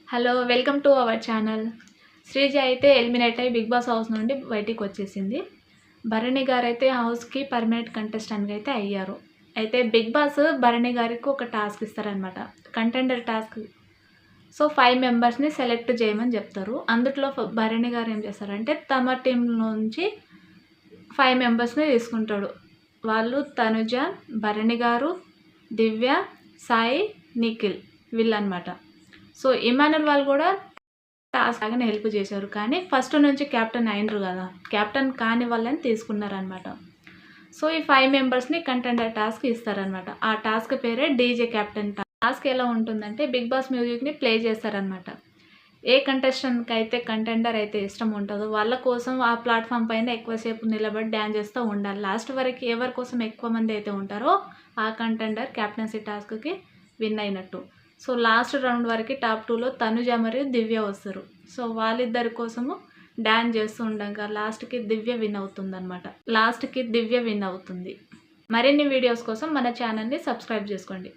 Hello welcome to our channel. Sreeja అయితే eliminate అయ్యి big boss house నుండి బయటికి వచ్చేసింది. భరణి గారు అయితే హౌస్కి పర్మనెంట్ కంటెస్టెంట్గా అయితే అయ్యారు. అయితే బిగ్ బాస్ భరణి గారికి ఒక టాస్క్ ఇస్తారనమాట, కంటెండర్ టాస్క్. సో 5 మెంబర్స్ని సెలెక్ట్ చేయమని చెప్తారు. అందులో భరణి గారు ఏం చేస్తారంటే తమ టీం నుంచి 5 మెంబర్స్ని తీసుకుంటాడు. వాళ్ళు తనుజ, భరణి గారు, దివ్య, సాయి, నిఖిల్ వీళ్ళనమాట. సో ఇమానుల్ వాళ్ళు కూడా టాస్క్ లాగానే హెల్ప్ చేశారు, కానీ ఫస్ట్ నుంచి క్యాప్టెన్ అయినరు కదా, క్యాప్టెన్ కాని వాళ్ళని తీసుకున్నారనమాట. సో ఈ 5 మెంబర్స్ని కంటెండర్ టాస్క్ ఇస్తారనమాట. ఆ టాస్క్ పేరే డీజే క్యాప్టెన్ టాస్క్. ఎలా ఉంటుందంటే బిగ్ బాస్ మ్యూజిక్ని ప్లే చేస్తారనమాట. ఏ కంటెస్టెంట్కి అయితే కంటెండర్ అయితే ఇష్టం ఉంటుందో వాళ్ళ కోసం ఆ ప్లాట్ఫామ్ పైన ఎక్కువసేపు నిలబడి డ్యాన్స్ చేస్తూ ఉండాలి. లాస్ట్ వరకు ఎవరి కోసం ఎక్కువ మంది అయితే ఉంటారో ఆ కంటెండర్ క్యాప్టెన్సీ టాస్క్కి విన్ అయినట్టు. సో లాస్ట్ రౌండ్ వరకు టాప్ 2లో తనుజ మరియు దివ్య వస్తారు. సో వాళ్ళిద్దరి కోసము డ్యాన్స్ చేస్తూ ఉండగా లాస్ట్కి దివ్య విన్ అవుతుంది. మరిన్ని వీడియోస్ కోసం మన ఛానల్ని సబ్స్క్రైబ్ చేసుకోండి.